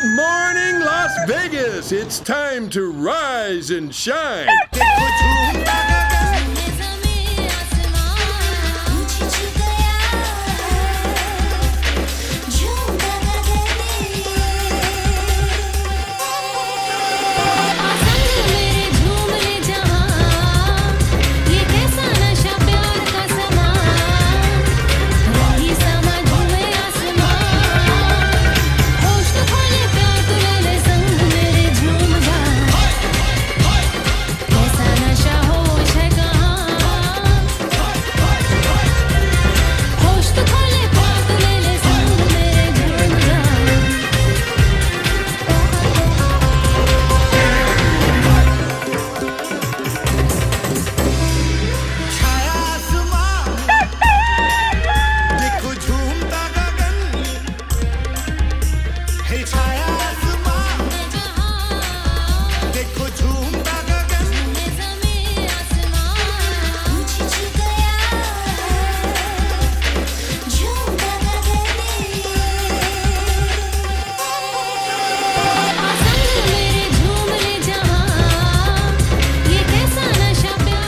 Good morning, Las Vegas. It's time to rise and shine.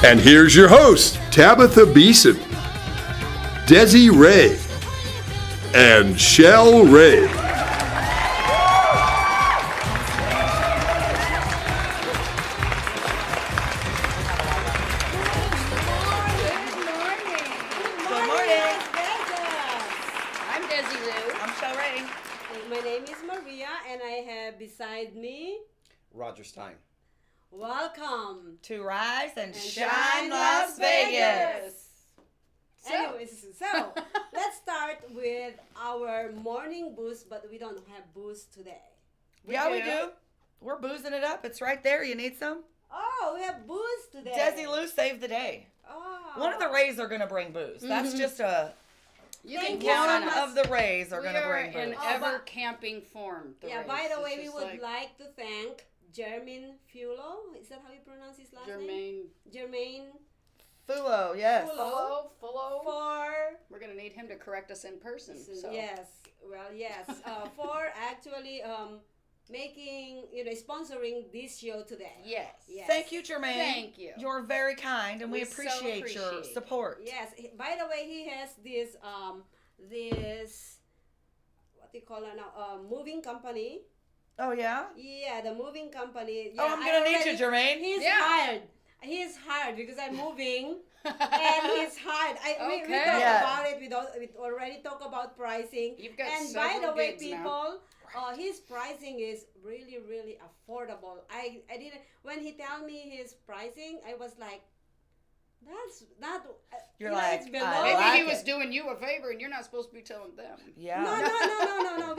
And here's your host, Tabitha Beeson, Dezi Ray, and ShellRay. I'm Dezi Lou. I'm ShellRay. My name is Maria, and I have beside me Roger Stein. welcome To Rise and Shine, Shine Las Vegas. Anyways, so let's start with our morning boost, but we don't have boost today. We do. We're boozing it up. It's right there. You need some? Oh, we have boost today. Dezi Lou saved the day. Oh. One of the Rays are going to bring booze. That's just a... You Thank can count one on us. of the Rays are going to We bring are in booze. ever camping form. Yeah, by the way, we It's would just like to thank Jermaine Fulo. Is that how you pronounce his last name? Jermaine Fulo, yes. Fulo. Fullo. For We're gonna need him to correct us in person. So. yes, for actually making sponsoring this show today. Yes. Yes. Thank you, Jermaine. Thank you. You're very kind, and we We so appreciate your appreciate. support. Yes. By the way, he has this what do you call it now? Moving company. Oh, yeah? Yeah, the moving company. Oh, Yeah, I'm going to need you, Jermaine. He's Yeah. hired. He's hired because I'm moving, and he's hired. We Okay. talk Yeah. about it. We already talk about pricing. You've got And by the several way, gigs now. people, his pricing is really, really affordable. I didn't when he told me his pricing, I was like, that's not. You're know, like, it's below. I Maybe like he was it. doing you a favor, and you're not supposed to be telling them. Yeah. No.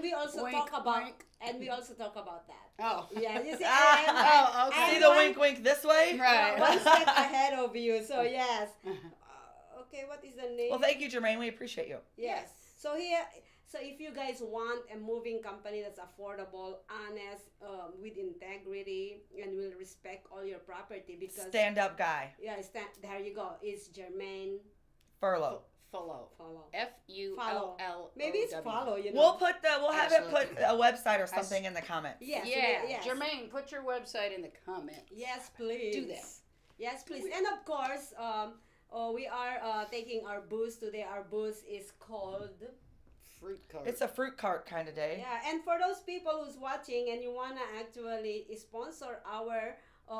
We also Wink, talk about wink. and we also talk about that. Oh. Yeah, you see, Oh, I'm see the one- wink wink this way? Right. one step ahead of you. So yes. Okay, what is the name? Well, thank you, Jermaine. We appreciate you. Yes. So here, so if you guys want a moving company that's affordable, honest, with integrity, and will respect all your property, because Stand up guy. there you go. It's Jermaine Furlough. Follow. Follow. F-U-L-L. Maybe it's follow. We'll have it put a website or something in the comments. Yes. Yeah. Yes. Jermaine, put your website in the comments. Yes, please. Do that. Yes, please. And of course, we are taking our boost today. Our boost is called. Fruit cart. It's a fruit cart kind of day. Yeah, and for those people who's watching and you wanna actually sponsor our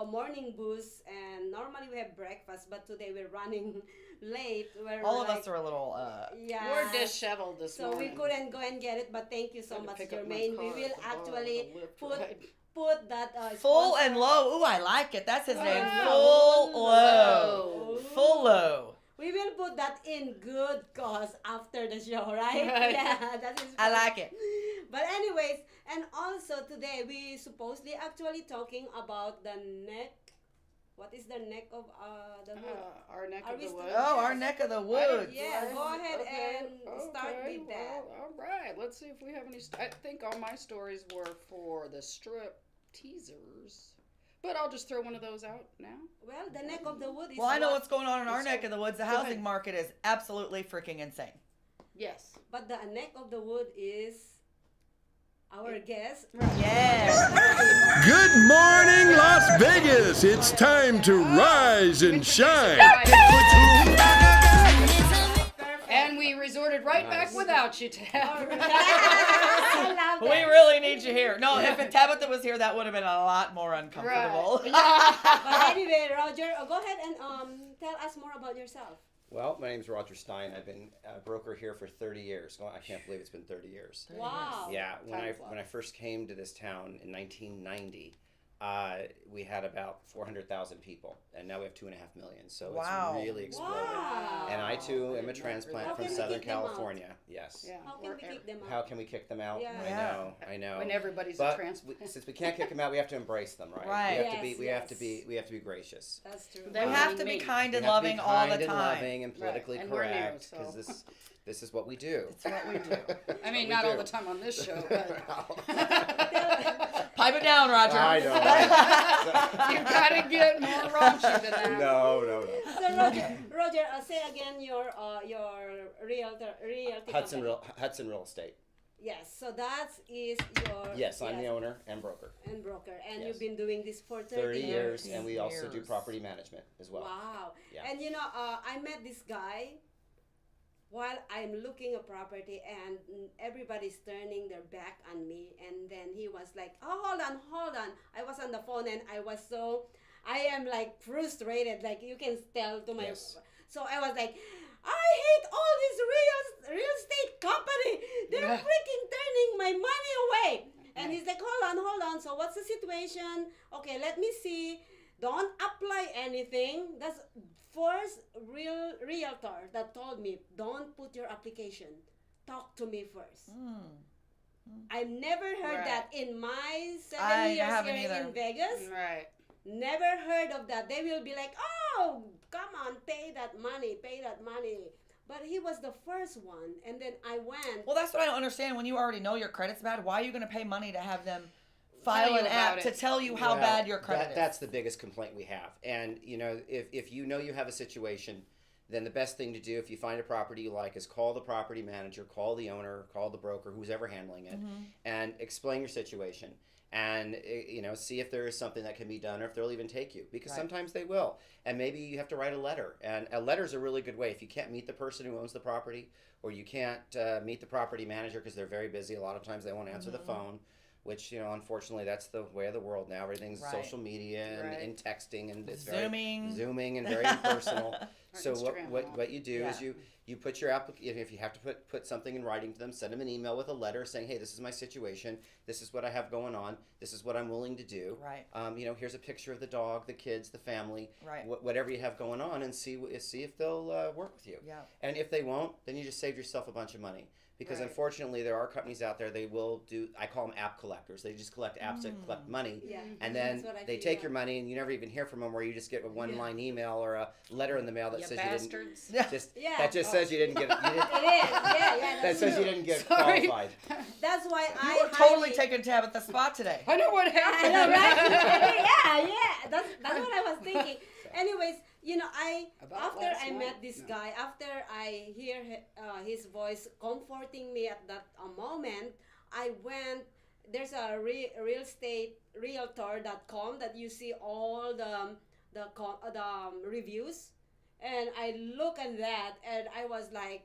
morning boost, and normally we have breakfast, but today we're running late. All of us are a little. Yeah. We're disheveled this So morning. we couldn't go and get it, but thank you so Had to much, pick up my Jermaine. car We will at the bar actually with a lift put ride. put that Full sponsor- and low. Ooh, I like it. That's his name. Wow. Full low. Full low. We will put that in good cause after the show, right? Right. Yeah, that is. I like it. But anyways, and also today we supposedly actually talking about the neck. What is the neck of the hood? Our neck Are of we the still- woods. Oh, our neck of the woods. Yeah, go ahead Okay, and start okay, with that. well, all right, let's see if we have any. I think all my stories were for the strip teasers, but I'll just throw one of those out now. Well, the neck of the wood is. Well, I know what- what's going on in our neck of the woods. The Go housing ahead. market is absolutely freaking insane. Yes. But the neck of the wood is our guest. Yes. Good morning, Las Vegas. It's time to rise and shine. And we resorted right back without you, Tab. I love We that. really need you here. No, if Tabitha was here, that would have been a lot more uncomfortable. But anyway, Roger, go ahead and tell us more about yourself. Well, my name's Roger Stein. I've been a broker here for 30 years. Well, I can't believe it's been 30 years. Wow. Yeah, when Time I flies. first came to this town in 1990, we had about 400,000 people, and now we have 2.5 million. So Wow. it's really exploded. Wow. And I too am a How transplant can from we Southern kick them out? California. Yes. Yeah. How can we kick them out? How can we kick them out? Yeah. Yeah. I know. When everybody's a But transplant. since we can't kick them out, we have to embrace them, right? Right. We have to be. Yes, We have to yes. be. We have to be gracious. That's true. That You have to be Me. kind and We have to be loving all the kind and time. loving and politically Right. And we're new, correct, so. because this is what we do. It's what we do. I mean, We not all do. the time on this show, but Pipe it down, Roger. I know. you gotta get more raunchy than that. No. So Roger, say again your realty Hudson company. Real Estate. Yes, so that is your Yes, I'm the owner and broker. and broker, and Yes. you've been doing this for 30 years, years. and we also do Years. property management as well. Wow. Yeah. And I met this guy while I'm looking a property, and everybody's turning their back on me, and then he was like, "Oh, hold on." I was on the phone, and I am like frustrated, like you can tell to my. Yes. So I was like, I hate all this real estate company. They're Yeah. freaking turning my money away. And he's like, hold on. So what's the situation? Okay, let me see. Don't apply anything. That's first realtor that told me, don't put your application. Talk to me first. I've never heard Right. that in my 7 I years haven't here either. in Vegas. Right. Never heard of that. They will be like, oh, come on, pay that money. But he was the first one. And then I went. Well, that's what I don't understand. When you already know your credit's bad, why are you going to pay money to have them file Tell you an app about to it. tell you how Well, bad your credit is? That's the biggest complaint we have. And, if you know you have a situation, then the best thing to do if you find a property you like is call the property manager, call the owner, call the broker, who's ever handling it, and explain your situation. And see if there is something that can be done, or if they'll even take you, because Right. sometimes they will. And maybe you have to write a letter, and a letter is a really good way. If you can't meet the person who owns the property, or you can't meet the property manager because they're very busy, a lot of times they won't answer the phone, which unfortunately that's the way of the world now. Everything's Right. social media and, Right. and texting, and it's Zooming and very impersonal. Or So Instagram what now. you do Yeah. is you put your if you have to put something in writing to them, send them an email with a letter saying, hey, this is my situation, this is what I have going on, this is what I'm willing to do. Right. Here's a picture of the dog, the kids, the family, Right. whatever you have going on, and see if they'll work with you. Yeah. And if they won't, then you just saved yourself a bunch of money. Because Right. unfortunately, there are companies out there, they will do, I call them app collectors. They just collect apps that collect money. Yeah. And then That's what I they feel take like. your money, and you never even hear from them, where you just get a one-line email or a letter in the mail that You says bastards. Yeah. Yeah. that just says you didn't get It is. Yeah. that That's says true. you didn't get Sorry. qualified. That's why I You were totally highly- taking Tabitha's spot today. I know what I happened. know, right? yeah. That's what I was thinking. Anyways, About after last I night? met this No. guy, after I hear his voice comforting me at that moment, I went. There's a real estate realtor.com that you see all the reviews, and I look at that, and I was like,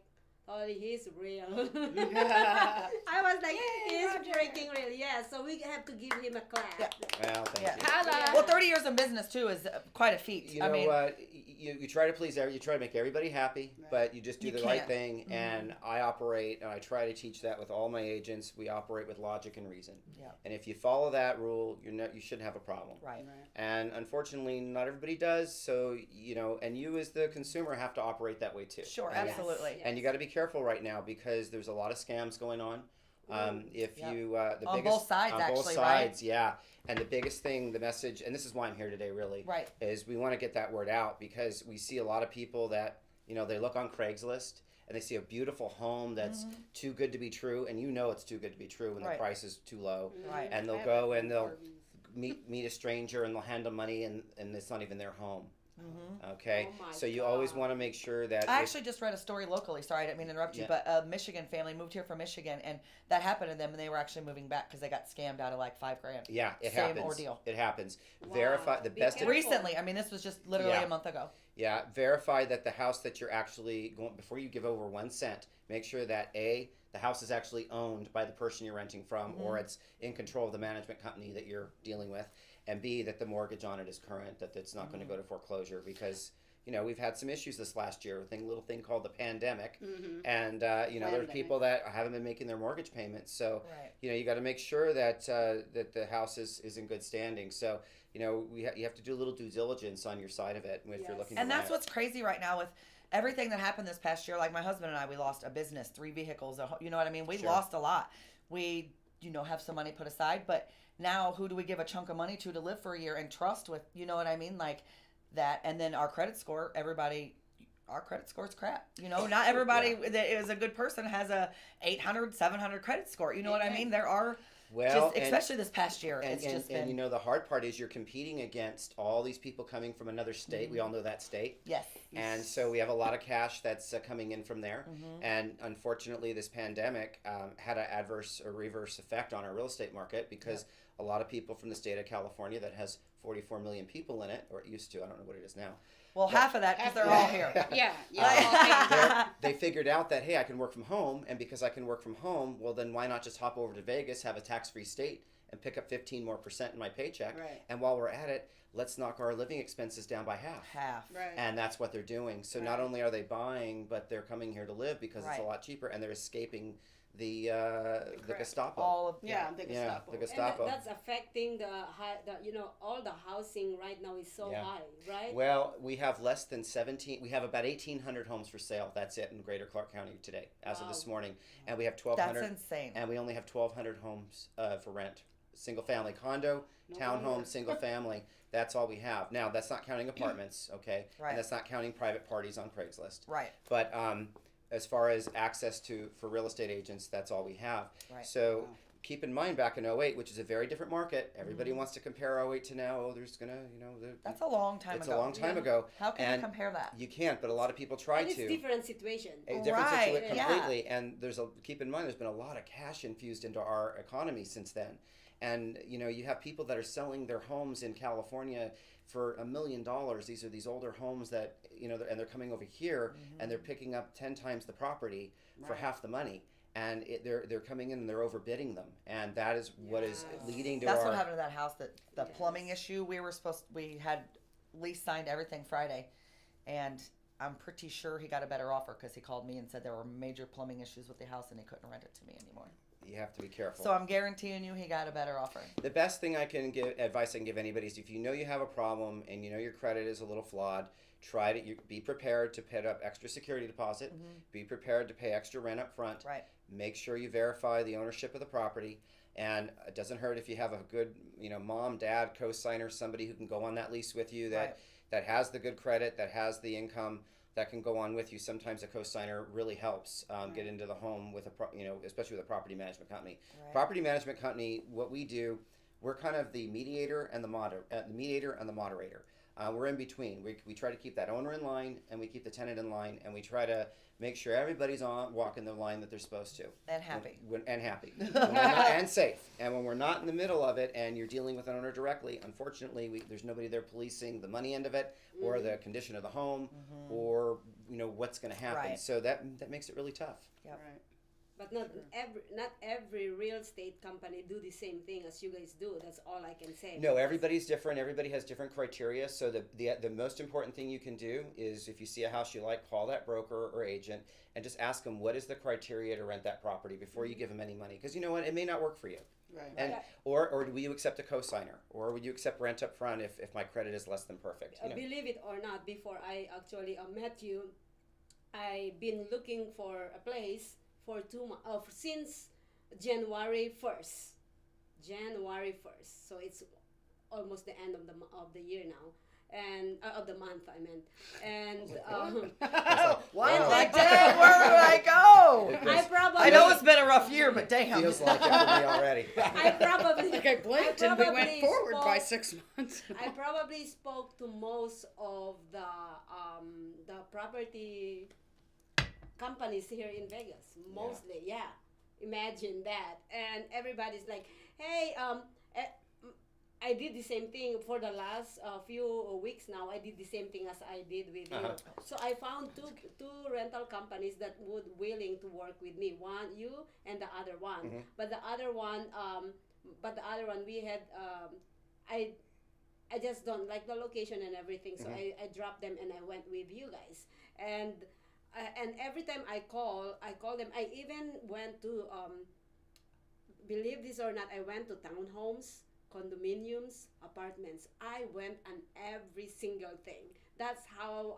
oh, he's real. I was like, Yay, he's Roger. freaking real. Yeah, so we have to give him a clap. Yeah. Well, thank Yeah. you. Hello. Well, 30 years in business, too, is quite a feat. You know, you try to please you try to make everybody happy, Right. but you just do You the right can't. thing. And I operate, and I try to teach that with all my agents. We operate with logic and reason. Yeah. And if you follow that rule, you shouldn't have a problem. Right. And unfortunately, not everybody does. So and you as the consumer have to operate that way too. Sure, And, absolutely. Yes. and you got to be careful right now, because there's a lot of scams going on. If Yep. you the On biggest both sides, on both actually, right? sides, yeah. And the biggest thing, the message, and this is why I'm here today, really, Right. is we want to get that word out, because we see a lot of people that they look on Craigslist and they see a beautiful home that's too good to be true, and it's too good to be true when Right. the price is too low, Right. and they'll go and they'll meet a stranger, and they'll hand them money, and it's not even their home. Okay, Oh my so you always God. want to make sure that I if- actually just read a story locally. Sorry, I didn't mean to interrupt you, Yeah. but a Michigan family moved here from Michigan, and that happened to them, and they were actually moving back because they got scammed out of like $5,000. yeah, it Same happens. ordeal. It happens. Wow. Verify the Be best. careful. Recently, I mean, this was just literally Yeah. a month ago. Yeah, verify that the house that you're actually going before you give over 1 cent. Make sure that the house is actually owned by the person you're renting from, or it's in control of the management company that you're dealing with, and B, that the mortgage on it is current, that it's not going to go to foreclosure because. We've had some issues this last year, little thing called the pandemic, and there's people that haven't been making their mortgage payments. So Right. you got to make sure that that the house is in good standing. So you have to do a little due diligence on your side of it if you're Yes. looking. And to that's buy it. what's crazy right now with everything that happened this past year. Like my husband and I, we lost a business, 3 vehicles. You know what I mean? We Sure. lost a lot. We, have some money put aside, but now who do we give a chunk of money to live for a year and trust with? You know what I mean? Like that. And then our credit score, our credit score's crap. Not everybody that is a good person has a 800, 700 credit score. You know what I mean? There are especially this past year. It's just been. The hard part is you're competing against all these people coming from another state. We all know that state. Yes. And so we have a lot of cash that's coming in from there. And unfortunately, this pandemic had an adverse or reverse effect on our real estate market because a lot of people from the state of California that has 44 million people in it, or it used to, I don't know what it is now. Well, half of that because they're all here. Yeah. They figured out that, hey, I can work from home. And because I can work from home, well, then why not just hop over to Vegas, have a tax-free state, and pick up 15% more in my paycheck? Right. And while we're at it, let's knock our living expenses down by half. Right. And that's what they're doing. So not only are they buying, but they're coming here to live because it's a Right. lot cheaper, and they're escaping the Gestapo. All of The Yeah, Gestapo. the And Gestapo. that's affecting all the housing right now is so Yeah. high, right? Well, we have less than 17. We have about 1,800 homes for sale. That's it in Greater Clark County today, as of this Wow. morning, and we have That's 1,200. insane. And we only have 1,200 homes for rent. Single family condo, townhome, wonder. single family. That's all we have. Now, that's not counting apartments, okay? Right. And that's not counting private parties on Craigslist. Right. But as far as access for real estate agents, that's all we have. Right. So keep in mind, back in 08, which is a very different market, everybody wants to compare 08 to now. Oh, there's going to, That's a long time it's ago. a long time ago. How can and you compare that? You can't, but a lot of people try And it's to. different situation. A different Right, situation yeah. completely. And keep in mind, there's been a lot of cash infused into our economy since then. And you have people that are selling their homes in California for $1 million. These are these older homes that and they're coming over here and they're picking up 10 times the property for half the money. And they're coming in and they're overbidding them, and that is what is leading to That's our. what happened to that house. The plumbing issue. We had lease signed everything Friday, and I'm pretty sure he got a better offer because he called me and said there were major plumbing issues with the house and he couldn't rent it to me anymore. You have to be careful. So I'm guaranteeing you he got a better offer. The best thing advice I can give anybody is if you know you have a problem and your credit is a little flawed, be prepared to put up extra security deposit, be prepared to pay extra rent up front. Right. Make sure you verify the ownership of the property, and it doesn't hurt if you have a good, mom, dad, co-signer, somebody who can go on that lease with you that has the good credit, that has the income, that can go on with you. Sometimes a co-signer really helps get into the home with especially with a property management company. Right. Property management company, what we do, we're kind of the mediator and the moderator. We're in between. We try to keep that owner in line, and we keep the tenant in line, and we try to make sure everybody's walking the line that they're supposed to. And happy. And happy. And safe. And when we're not in the middle of it and you're dealing with an owner directly, unfortunately, there's nobody there policing the money end of it or the condition of the home or what's going to happen. Right. So that makes it really tough. Yep. Right. But not every real estate company do the same thing as you guys do. That's all I can say. No, everybody's different. Everybody has different criteria. So the most important thing you can do is if you see a house you like, call that broker or agent and just ask them what is the criteria to rent that property before you give them any money. Because you know what, it may not work for you. Right. And or will you accept a co-signer, or would you accept rent up front if my credit is less than perfect? Believe it or not, before I actually met you, I've been looking for a place for since January 1st. January 1st. So it's almost the end of the year now. And of the month, I meant. And One Wow. like that, where would I go? I probably I know it's been a rough year, but damn. Feels like it for me already. I probably Like I blinked and we went probably forward by spoke- 6 months. I probably spoke to most of the property companies here in Vegas. Mostly, yeah. Imagine that, and everybody's like, "Hey, I did the same thing for the last few weeks now. I did the same thing as I did with you. So I found two rental companies that would willing to work with me. One you and the other one. But the other one, we had I just don't like the location and everything. So I dropped them and I went with you guys. And every time I call them. I even went to believe this or not, I went to townhomes, condominiums, apartments. I went on every single thing. That's how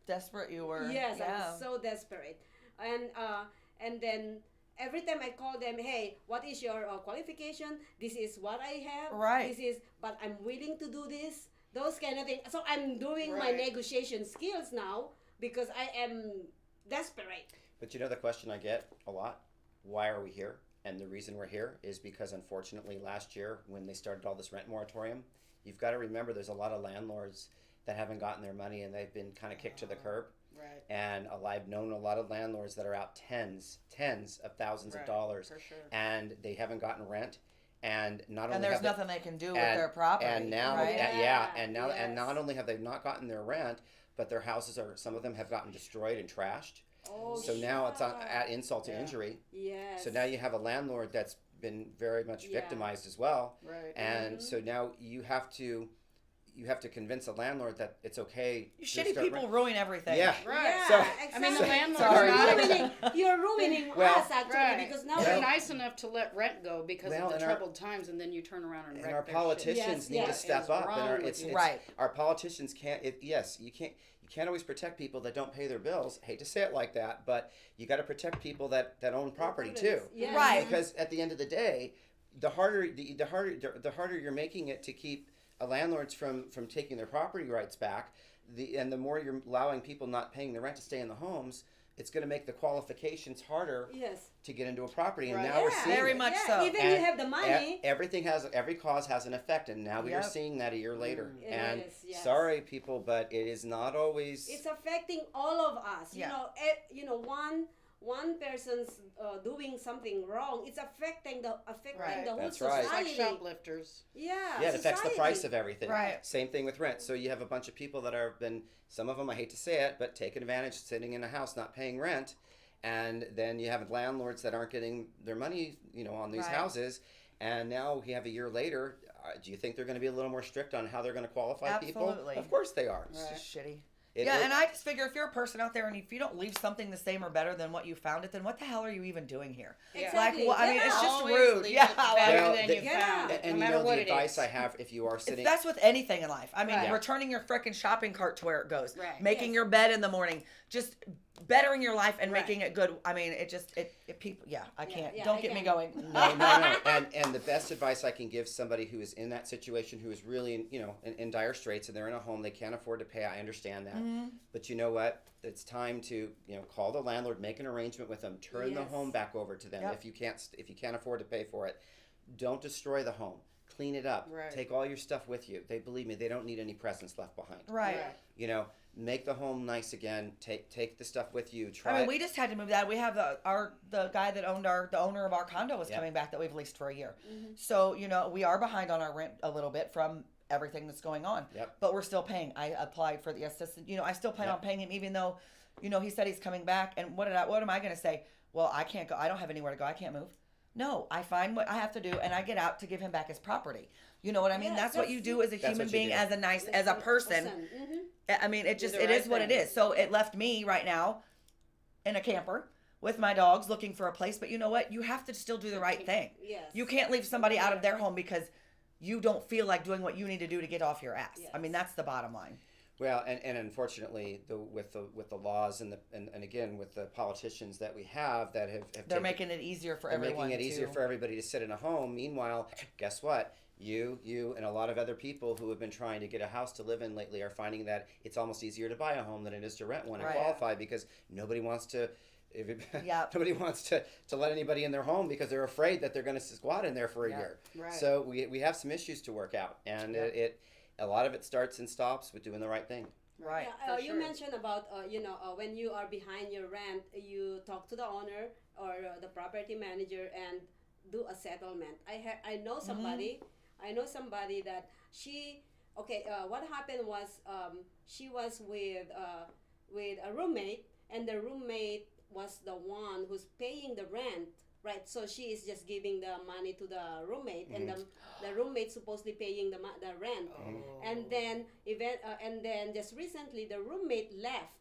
Desperate you were. yes, I Yeah. was so desperate. And then every time I call them, hey, what is your qualification? This is what I have. Right. This is, but I'm willing to do this. Those kind of things. So I'm doing my Right. negotiation skills now because I am desperate. But you know the question I get a lot? Why are we here? And the reason we're here is because unfortunately last year when they started all this rent moratorium, you've got to remember there's a lot of landlords that haven't gotten their money and they've been kind of kicked to the curb. Right. And I've known a lot of landlords that are out tens of thousands of Right, dollars for sure. and they haven't gotten rent. And not only And there's have they- nothing they can do with and- their property. And now, right? and Yes. not only have they not gotten their rent, but their houses are, some of them have gotten destroyed and trashed. Oh, So now it's sure. at insult to Yeah. injury. Yes. So now you have a landlord that's been very much Yeah. victimized as well. Right. And so now you have to convince a landlord that it's okay. You to shitty start people rent- ruin everything. Yeah. Right. Yeah, So- exactly. I mean, the landlord's Sorry. not You're ruining Well- us actually Right. because now They're Well- nice enough to let rent go because Well, of the and our- troubled times, and then you turn around and And wreck our their politicians Yes, need to yes. step up. And Wrong with you. Right. Our politicians can't. You can't always protect people that don't pay their bills. Hate to say it like that, but you got to protect people that own property too. Yes. Right. Because at the end of the day, the harder you're making it to keep landlords from taking their property rights back, and the more you're allowing people not paying the rent to stay in the homes, it's going to make the qualifications harder Yes. to get into a property. And Right. now we're Yeah. seeing Very it. much Yeah, so. even And you have the money. Every cause has an effect, and now we are Yep. seeing that a year later. It And is, yes. sorry, people, but it is not always. It's affecting all of us. Yeah. One person's doing something wrong. It's affecting the Right. the whole That's right. It's like society. shoplifters. Yeah. Yeah, it affects the society. price of everything. Right. Same thing with rent. So you have a bunch of people that have been, some of them, I hate to say it, but taking advantage, sitting in a house, not paying rent. And then you have landlords that aren't getting their money, on these Right. houses. And now we have a year later. Do you think they're going to be a little more strict on how they're going to qualify people? Absolutely. Of course they are. It's just shitty. It- Yeah, it- and I just figure if you're a person out there and if you don't leave something the same or better than what you found it, then what the hell are you even doing here? Exactly. Like, well, I mean, Yeah. it's just Always rude. leave Yeah, it better Well, than the- you Yeah. found it, and no you matter know what the it advice is. I have if you are sitting. that's with anything in life. I mean, Right. returning your frickin' shopping cart to where it goes, Right. making Yes. your bed in the morning, just bettering your life and Right. making it good. I mean, it people. Yeah, I can't. yeah, Don't I get me can. going. No. And the best advice I can give somebody who is in that situation, who is really, in dire straits, and they're in a home they can't afford to pay. I understand that, Mm-hmm. but you know what? It's time to, call the landlord, make an arrangement with them, turn the Yes. home back over to them Yep. if you can't afford to pay for it. Don't destroy the home. Clean it up. Right. Take all your stuff with you. Believe me, they don't need any presents left behind. Right. Right. Make the home nice again. Take the stuff with you. Try. I mean, we just had to move that. We have the guy that owned the owner of our condo is Yeah. coming back that we've leased for a year. So we are behind on our rent a little bit from everything that's going on. Yep. But we're still paying. I applied for the assistant. I still plan Yep. on paying him even though, he said he's coming back. And what am I going to say? Well, I can't go. I don't have anywhere to go. I can't move. No, I find what I have to do and I get out to give him back his property. You know what I mean? Yeah, that's what you do as a That's human what you being, do. as a person. Mhm. I mean, it Do just, the it right is what it thing. is. So it left me right now in a camper with my dogs looking for a place. But you know what? You have to still do the right thing. Yes. You can't leave somebody out of their home because you don't feel like doing what you need to do to get off your ass. I mean, Yes. that's the bottom line. Well, and unfortunately, with the laws and again with the politicians that we have that have They're taken- making it easier for they're everyone. making it easier to- for everybody to sit in a home. Meanwhile, guess what? you, and a lot of other people who have been trying to get a house to live in lately are finding that it's almost easier to buy a home than it is to rent one and Right. qualify, because nobody wants to. Yep. Nobody wants to let anybody in their home because they're afraid that they're going to squat in there for a Yep. year. Right. So we have some issues to work out, and Yep. it a lot of it starts and stops with doing the right thing. Right. Yeah, for you sure. mentioned about when you are behind your rent, you talk to the owner or the property manager and do a settlement. I know somebody. I know somebody that she. Okay, what happened was she was with a roommate, and the roommate was the one who's paying the rent. Right, so she is just giving the money to the roommate, and the roommate supposedly paying the rent. And then just recently the roommate left,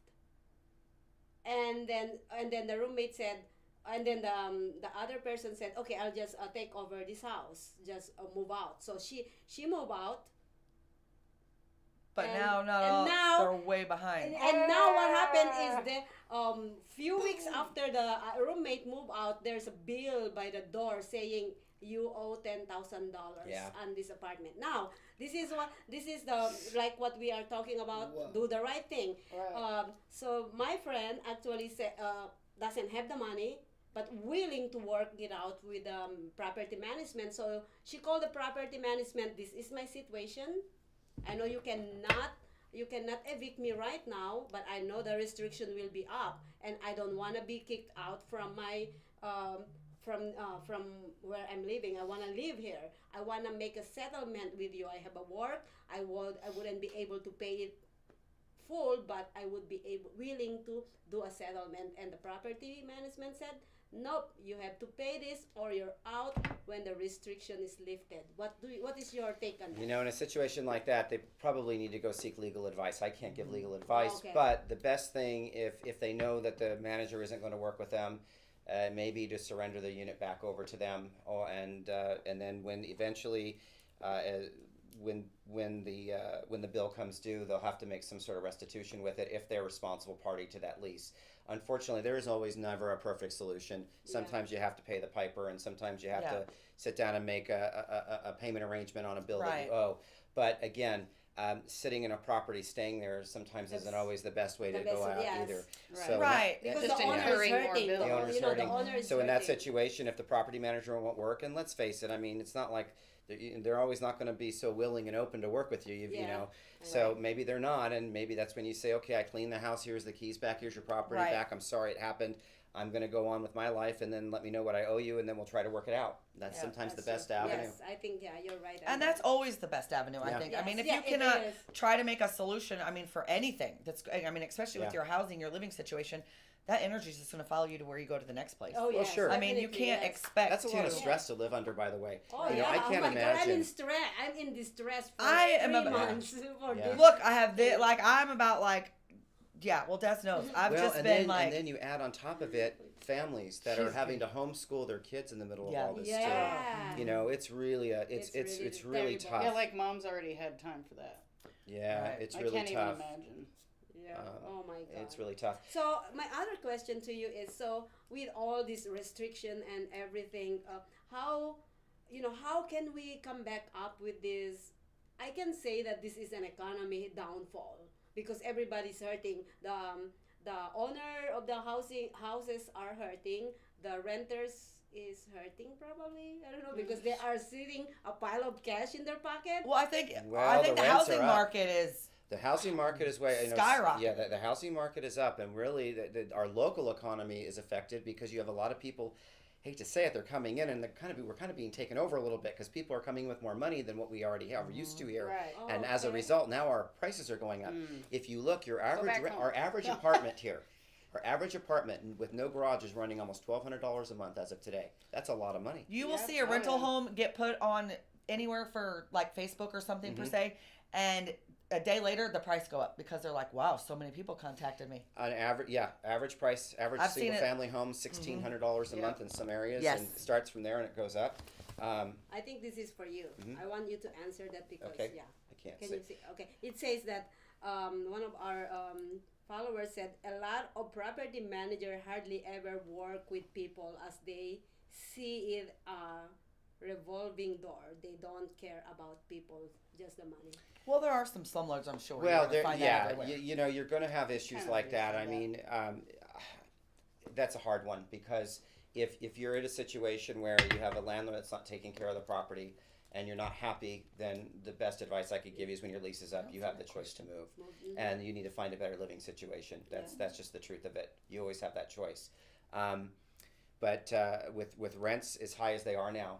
and then the roommate said, and then the other person said, okay, I'll just take over this house, just move out. So she moved out, But And- now, not and all, now- they're way behind. and now what happened is the few weeks after the roommate moved out, there's a bill by the door saying you owe $10,000 Yeah. on this apartment. Now this is the like what we are talking about. Wow. Do the right thing. Right. So my friend actually doesn't have the money, but willing to work it out with property management. So she called the property management. This is my situation. I know you cannot evict me right now, but I know the restriction will be up, and I don't want to be kicked out from my from where I'm living. I want to live here. I want to make a settlement with you. I have a work. I wouldn't be able to pay it full, but I would be willing to do a settlement. And the property management said, nope, you have to pay this or you're out when the restriction is lifted. What is your take on that? You know, in a situation like that, they probably need to go seek legal advice. I can't give legal advice, Okay. but the best thing, if they know that the manager isn't going to work with them, maybe to surrender the unit back over to them, and then when eventually, when the bill comes due, they'll have to make some sort of restitution with it if they're a responsible party to that lease. Unfortunately, there is always never a perfect solution. Sometimes you have to pay the piper, and sometimes you have to sit down and make a payment arrangement on a bill that Right. you owe. But again, sitting in a property, staying there sometimes isn't always the best way to the go best- out yes. either. Right. So Right. Because Just the owner is incurring more hurting. bills. the owner's The hurting. owner is So in that hurting. situation, if the property manager won't work, and let's face it, I mean, it's not like they're always not going to be so willing and open to work with you, you Yeah. know. So maybe they're not, and maybe that's when you say, okay, I cleaned the house, here's the keys back, here's your property Right. back, I'm sorry it happened, I'm going to go on with my life, and then let me know what I owe you, and then we'll try to work it out. That's Yeah, sometimes That's the best true. avenue. Yes, I think you're right. on And that. that's always the best avenue, I Yeah. think. I Yes, mean, if yeah, you it cannot is. try to make a solution, I mean, for anything, especially with Yeah. your housing, your living situation, that energy is just going to follow you to where you go to the next place. Oh, Well, yes, sure. I mean, you definitely, can't yes. expect That's a lot of to. stress to live under, by the way. Oh, you know, yeah. I can't oh my God, I'm imagine. in distress for I am 3 about- months for Yeah. this. Look, I have I'm about like, yeah, well, Des knows. I've Well, just and been then, like, and then you add on top of it families that are She's having to homeschool their kids in the middle Yeah. of all this Yeah. too. You know, it's really It's really tough. terrible. Yeah, like mom's already had time for that. Yeah, Right. it's I really can't tough. even imagine. Yeah. oh my God. It's really tough. So my other question to you is: so with all this restriction and everything, how can we come back up with this? I can say that this is an economy downfall because everybody's hurting. The owner of the houses are hurting. The renters is hurting probably. I don't know because they are sitting a pile of cash in their pocket. well, I think Well, the the rents housing are up. market is. The housing market is way Skyrocketed. Yeah, the housing market is up, and really, our local economy is affected because you have a lot of people. Hate to say it, they're coming in, and we're kind of being taken over a little bit because people are coming with more money than what we already have. We're used to here, Right. Oh, and as a okay. result, now our prices are going up. If you look, back home. our average apartment here. Our average apartment with no garage is running almost $1,200 a month as of today. That's a lot of money. You will Yep. see a Oh, rental yeah. home get put on anywhere for like Facebook or something per se, and a day later the price go up because they're like, wow, so many people contacted me. On average, average price, average I've seen single it. family home, $1,600 a Yeah. month in some areas, Yes. and it starts from there and it goes up. I think this is for you. I want you to answer that because Okay. yeah. I can't Can say. you see? Okay. It says that one of our followers said a lot of property manager hardly ever work with people as they see it revolving door. They don't care about people, just the money. Well, there are some slumlords, I'm sure. Well, You're gonna find that everywhere. you know, you're going to have issues Kind of like that. I understand mean, that's a hard one because if you're in a situation where you have a landlord that's not taking care of the property and you're not happy, then the best advice I could give you is when your lease is up, you have the choice to move, and you need to find a better living situation. That's just the truth of it. You always have that choice. But with rents as high as they are now,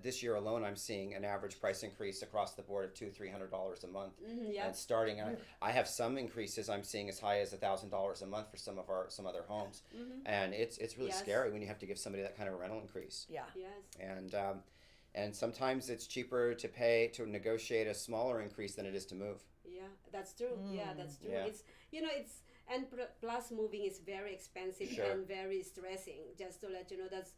this year alone, I'm seeing an average price increase across the board of $200-300 a month. And starting, I have some increases I'm seeing as high as $1,000 a month for some other homes, and it's really scary when you have to give somebody that kind of a rental increase. Yeah. Yes. And sometimes it's cheaper to negotiate a smaller increase than it is to move. Yeah, that's true. Yeah, that's true. Yeah. It's plus moving is very expensive Sure. and very stressing. Just to let you know, that's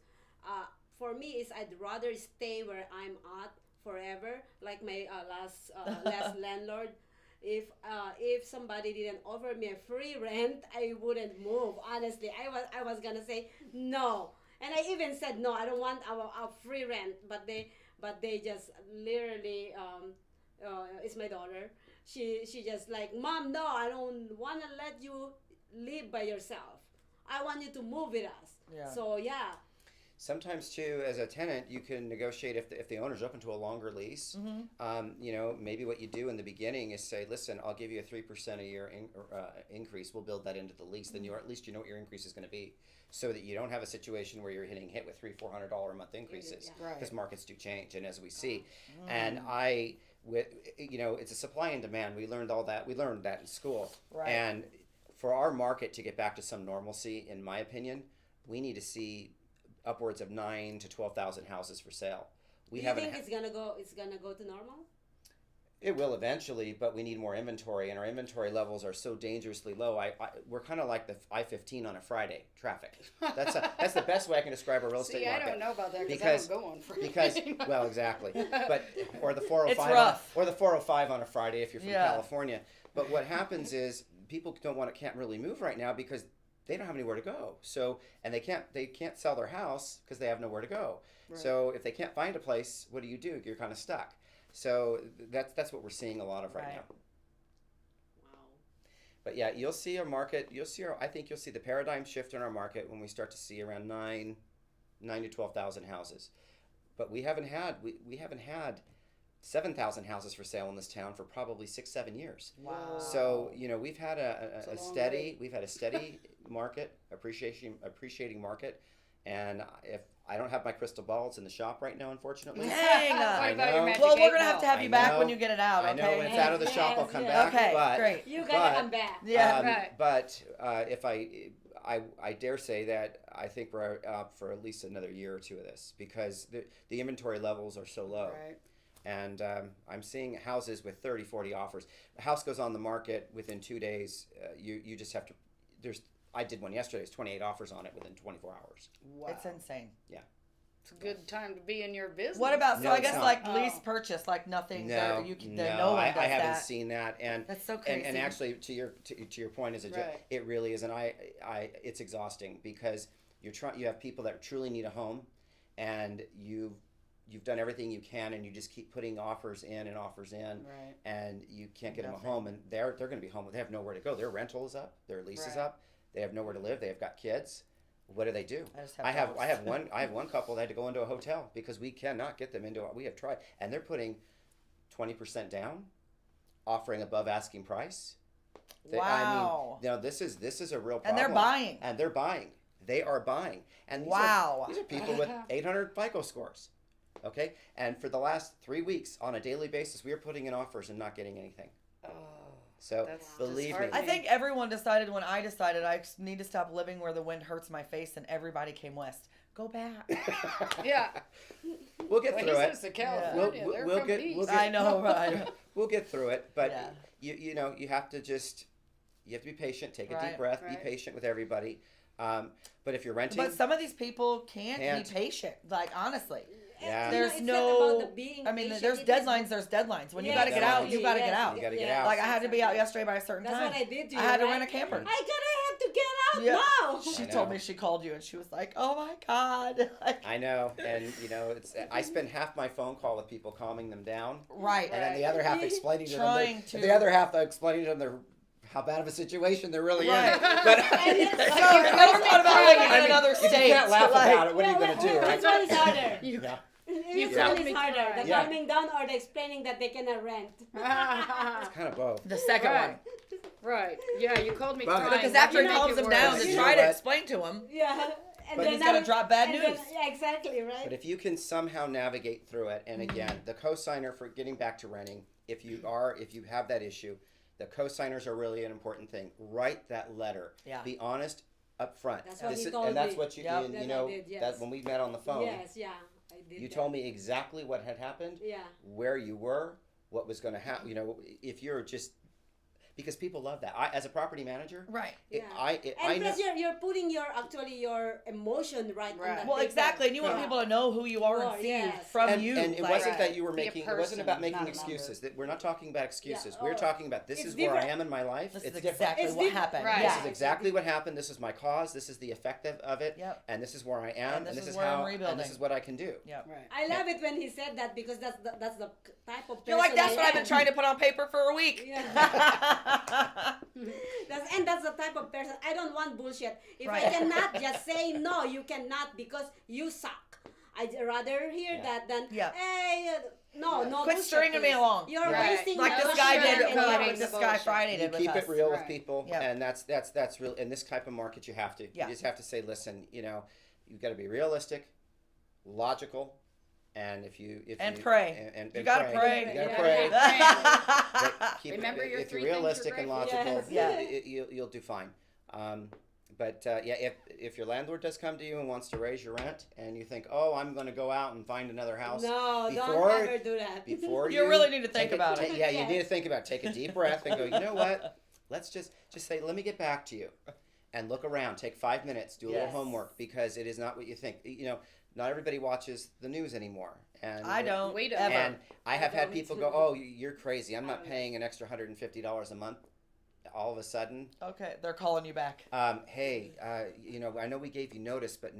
for me is I'd rather stay where I'm at forever, like my last landlord. If somebody didn't offer me a free rent, I wouldn't move. Honestly, I was gonna say no, and I even said no, I don't want a free rent. But they just literally it's my daughter. She just like, Mom, no, I don't want to let you live by yourself. I want you to move with us. Yeah. So yeah. Sometimes too, as a tenant, you can negotiate if the owner's open to a longer lease. You know, maybe what you do in the beginning is say, listen, I'll give you a 3% a year increase. We'll build that into the lease. Then at least you know what your increase is going to be, so that you don't have a situation where you're getting hit with $300-400 a month increases, because markets do change, and as we see, and you know, it's a supply and demand. We learned all that. We learned that in school, and for our market to get back to some normalcy, in my opinion, we need to see upwards of 9,000 to 12,000 houses for sale. Do you think it's gonna go to normal? It will eventually, but we need more inventory, and our inventory levels are so dangerously low. We're kind of like the I-15 on a 405 traffic. That's the best way I can describe a real estate market. I don't know about that because I don't go on Friday. Because well, exactly. But or the 405 It's rough. or the 405 on a Friday if you're from California. But what happens is people can't really move right now because they don't have anywhere to go. So, and they can't sell their house because they have nowhere to go. Right. So if they can't find a place, what do? You're kind of stuck. So that's what we're seeing a lot of right now. Wow. But yeah, you'll see our market. I think you'll see the paradigm shift in our market when we start to see around 9 to 12,000 houses. But we haven't had 7,000 houses for sale in this town for probably 6-7 years. Wow. So you know we've had a steady market, appreciating market, and if I don't have my crystal ball, it's in the shop right now, unfortunately. Dang. I know. Well, we're gonna have you back when you get it out. Okay. I know when it's out of the shop, I'll come back. Okay, but, great. You gotta come back. Yeah. Right. But if I dare say that I think we're up for at least another year or two of this because the inventory levels are so low. Right. And I'm seeing houses with 30-40 offers. A house goes on the market within 2 days. You just have to. I did one yesterday. There's 28 offers on it within 24 hours. Wow. It's insane. Yeah. It's a good time to be in your business. What about No, I it's guess not. like lease purchase, like nothing. No, no one I does haven't that. seen that, and That's so crazy. And actually, to your point, it really is, and it's exhausting because you have people that truly need a home, and you've done everything you can, and you just keep putting offers in, Right. and you can't get them a home, and they're going to be home. They have nowhere to go. Their rental is up, their lease is up. They have nowhere to live. They have got kids. What do they do? I have one couple that had to go into a hotel because we cannot get them into. We have tried, and they're putting 20% down, offering above asking price. Wow. I mean, this is a real problem. And they're buying. And they're buying. They are buying. And these are people with 800 FICO scores. Okay, and for the last 3 weeks on a daily basis, we are putting in offers and not getting anything. Oh. So That's believe me. I think everyone decided when I decided I need to stop living where the wind hurts my face, and everybody came west. Go back. Yeah. We'll get through it. To California. We'll get I know, right? We'll get through it, but you know you have to be patient. Take a deep breath. Be patient with everybody. But if you're renting, but some of these people can't be patient. Like honestly. Yeah. There's it's no. not about the being I mean, patient, there's deadlines. There's deadlines. When you got to get out, you got to get out. You got to get out. Like I had to be out yesterday by a certain That's time. what I did to you. I had to rent a camper. I gotta have to get out Yeah. now. She I know. told me she called you and she was like, "Oh my God!" Like, I know, and I spend half my phone call with people calming them down, right. and then the other half explaining to Trying them. to- The other half explaining to them how bad of a situation they're really Right. in. But So you never thought about living in another if you state. can't laugh like- about it, what are you going to do, Which right? one is harder? Yeah. Which Yeah. one is harder? The Yeah. calming down or the explaining that they cannot rent? It's kind of both. The second Right. one. Right. Yeah, you called me But- crying. Because Why'd after you he make calms it them worse? down But to you try know to what? explain to him, Yeah. And But then he's gonna drop bad and then- news. yeah, exactly, right? But if you can somehow navigate through it, and again, the co-signer for getting back to renting, if you have that issue, the co-signers are really an important thing. Write that letter. Yeah. Be honest up front. That's what he told and that's me. what you Yep. and, That I you know did, yes. that when we met on the phone, Yes, yeah. I did you that. told me exactly what had happened, Yeah. where you were, what was going to happen. If you're just because people love that. As a property manager, right? Yeah. I And know. plus, you're putting your emotion right on Right. that Well, paper. exactly. And you want Yeah. people to know who you are Well, and see yes. from and, you. and it like- wasn't Right. that you were Be a making. It wasn't about person, making not a excuses. number. That we're not talking about excuses. Yeah. We're Oh, talking about this it's is where I different. am in my life. This it's is different. exactly It's what different. happened. Right. Yeah. This is exactly what happened. This is my cause. This is the effect of it. Yep. And this is where I am. And this this is is where I'm how. And rebuilding. this is what I can do. Yep. Right. I love it when he said that because that's the type of person You're like, that's I what I've been am. trying to put on paper for a week. Yeah. that's the type of person I don't want bullshit. If I Right. cannot just say no, you cannot because you suck. I'd rather hear Yeah. that than Yeah. hey, no Quit bullshit, stringing me please. along. You're Right. wasting Like my this guy bullshit did. and Like yours. what this guy bullshit. Friday You did with keep us. it real with Right. people, Yep. and that's real. In this type of market, you have to. Yeah. You just have to say, listen, you've got to be realistic, logical, and And pray. And You gotta pray. You gotta Yeah. pray. Yeah. But Remember your if you're 3 things you're realistic and grateful logical, for. Yes. you'll do fine. If your landlord does come to you and wants to raise your rent, and you think, oh, I'm going to go out and find another house, No, before- don't ever do that. before You really need to think take about it. Yeah, Yes. you need to think about it. Take a deep breath and go, you know what? Let's just say, let me get back to you, and look around. Take 5 minutes. Do a little Yes. homework because it is not what you think. Not everybody watches the news anymore, and I don't. We don't. Ever. And I have had don't. people go, "Oh, you're crazy! I'm not paying an extra $150 a month." All of a sudden, Okay, they're calling you back. hey, I know we gave you notice, but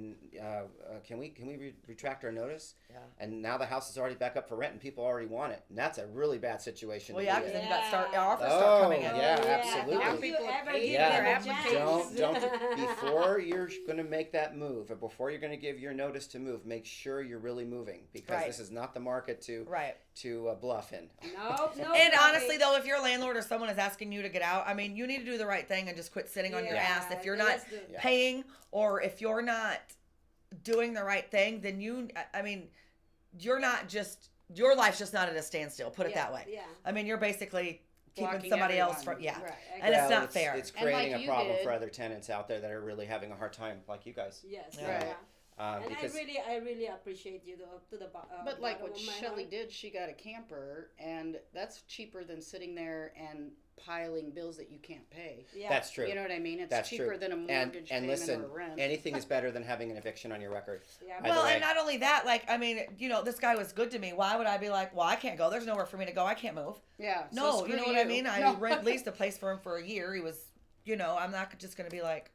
can we retract our notice? Yeah. And now the house is already back up for rent, and people already want it, and that's a really bad situation. Well, to yeah, be because in. then you got start Yeah. offers start coming in. Oh, yeah, Oh, absolutely. Don't Now you people ever hate give their them a applications. chance. Don't before you're going to make that move, or before you're going to give your notice to move, make sure you're really moving, because Right. this is not the market to Right. bluff in. Nope, no. And Bobby. honestly, though, if your landlord or someone is asking you to get out, I mean, you need to do the right thing and just quit sitting on your Yeah, ass. If you're not let's do it. Yeah. paying or if you're not doing the right thing, then you're not just, your life's just not at a standstill, put it Yeah, that way. Yeah. I mean, you're basically keeping Blocking somebody else everyone. from, yeah. Right. And it's Well, not fair. It's And like creating a you problem did. for other tenants out there that are really having a hard time, like you guys. Yes. Yeah. Yeah. Right. And Because I really appreciate you to the But like bottom what of my Shelly heart. did, she got a camper, and that's cheaper than sitting there and piling bills that you can't pay. Yeah. that's true. You know what I mean? It's That's cheaper true. than a mortgage and payment listen, or a rent. anything is better than having an eviction on your record. Yeah. By the Well, way. and not only that, like, I mean, this guy was good to me. Why would I be like, well, I can't go. There's nowhere for me to go. I can't move. Yeah. so No, you screw know what I mean? I No. leased a place for him for a year. He was, I'm not just going to be like,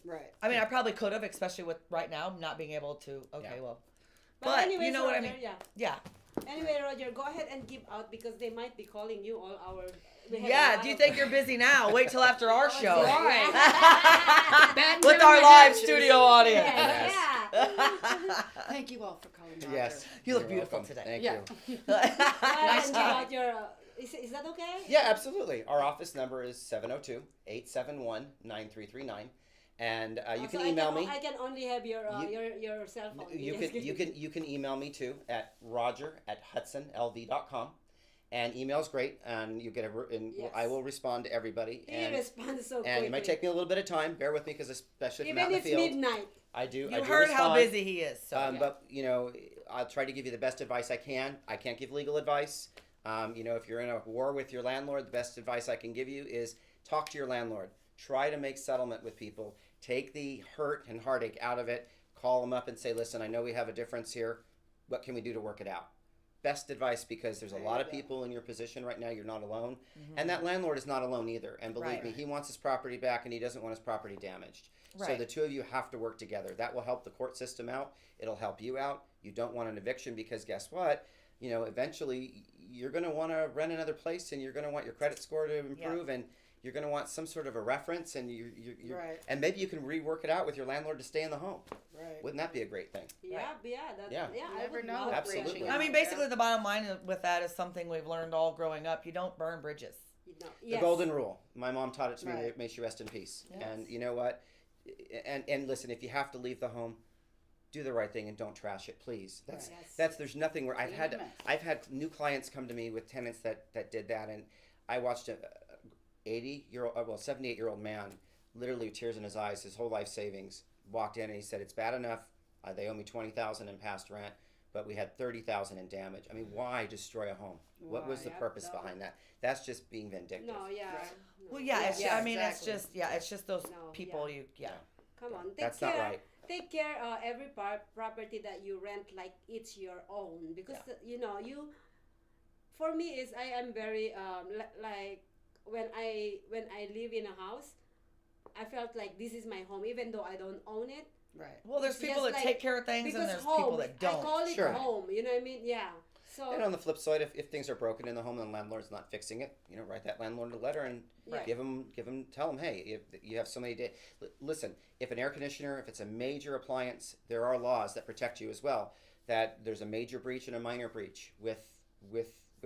Right. I mean, I probably could have, especially with right now not being able to. Okay, Yeah. well, But but anyways, you know what I Roger, mean? Yeah. Yeah. Anyway, Roger, go ahead and give out because they might be calling you all hour. We have a Yeah. lot Do you of- think you're busy now? Wait till after our show Right. Bad with news our and live hatches. studio audience. Yeah. Yeah. Thank you all for calling. Roger. Yes. You look You're beautiful welcome. today. Thank Yeah. you. Go ahead and give time. out your. Is that okay? Yeah, absolutely. Our office number is 702-871-9339. And you Also, can email me. I can only have your You- your cell phone. You Yes. can email me too at roger@hudsonlv.com, and email's great, and you get and Yes. I will respond to everybody. He And, responds so and quickly. it might take me a little bit of time. Bear with me, because especially if I'm Even out in if the it's field, midnight. I do. You I do heard how respond. busy he is. So yeah. But I'll try to give you the best advice I can. I can't give legal advice. If you're in a war with your landlord, the best advice I can give you is talk to your landlord. Try to make settlement with people. Take the hurt and heartache out of it. Call them up and say, listen, I know we have a difference here. What can we do to work it out? best advice because there's a lot of people in your position right now. You're not alone. And that landlord is not alone either. And believe Right. me, he wants his property back and he doesn't want his property damaged. So Right. the two of you have to work together. That will help the court system out. It'll help you out. You don't want an eviction because guess what? You know, eventually you're going to want to rent another place and you're going to want your credit score to improve and you're going to want some sort of a reference and you're Right. and maybe you can rework it out with your landlord to stay in the home. Right. Wouldn't that be a great thing? Yeah, Yeah. I Never would know. love Absolutely. reaching I mean, out. basically, the bottom line with that is something we've learned all growing up. You don't burn bridges. No, The yes. golden rule. My mom taught it to me. Right. May she rest in peace. Yes. And you know what? And listen, if you have to leave the home, do the right thing and don't trash it, please. Yes. That's there's nothing where Clean the mess. I've had new clients come to me with tenants that did that, and I watched a 78-year-old man, literally with tears in his eyes, his whole life savings, walked in and he said, "It's bad enough. They owe me $20,000 in past rent, but we had $30,000 in damage. I mean, why destroy a home? What was the Why? purpose No. behind that? That's just being vindictive." No, yeah. Right. No. Well, yeah, it's, Yeah, I mean, exactly. it's just those No, people yeah. you. Come on, take That's care. not right. Take care every property that you rent like it's your own because you know you. For me, is I am very like when I live in a house, I felt like this is my home even though I don't own it. Right. Well, there's It's people just that like- take care of things, Because and there's home, people that don't. I call it Sure. home. You know what I mean? Yeah. So And on the flip side, if things are broken in the home and the landlord's not fixing it, you know, write that landlord a letter and Right. tell them, hey, if you have so many days. Listen, if an air conditioner, if it's a major appliance, there are laws that protect you as well. That there's a major breach and a minor breach with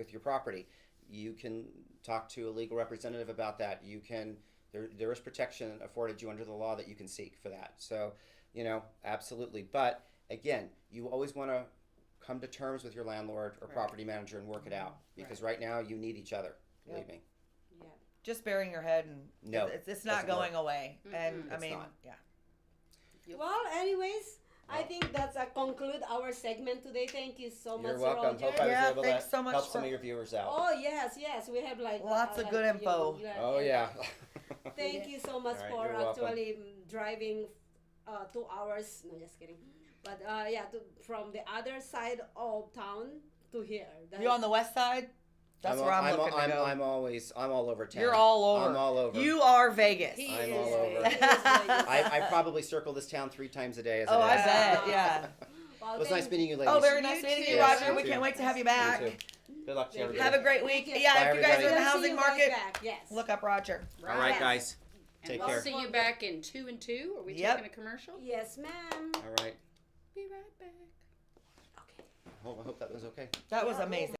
your property. You can talk to a legal representative about that. You can there is protection afforded you under the law that you can seek for that. So, you know, absolutely. But again, you always want to come to terms with your landlord or property manager and work it out because right now you need each other. Believe me. yeah. Just burying your head and No, it's not doesn't work. going away. And I It's mean, not. yeah. Well, anyways, I Well. think that's a conclude our segment today. Thank you so much, You're welcome. Roger. Hope I was Yeah, able thanks to so much help some for- of your viewers out. Oh yes, we have like Lots of like, good you know, info. Oh yeah. Thank you so much All right, for you're welcome. actually driving 2 hours. No, just kidding. But from the other side of town to here. You on the west side? That's where I'm looking to go. I'm all over town. You're all over. I'm all over. You are Vegas. He I'm is all over. Vegas. He is Vegas. I probably circle this town 3 times a day as Oh, it I is. bet. Yeah. Well, It was thank- nice meeting you, ladies. Oh, very You nice meeting too. you, Yes, Roger. you We too. can't wait to have you You back. too. Good luck to everybody. Have a great week. Thank you. Yeah, Bye, if you guys are in the everybody. We'll see housing you guys market, back, yes. look up Roger. All right, Yes. guys. And Take we'll care. see you back in 2 and 2. Are we Yep. taking a commercial? Yes, ma'am. All right. Be right back. Okay. I hope that was okay. That was Yeah, amazing.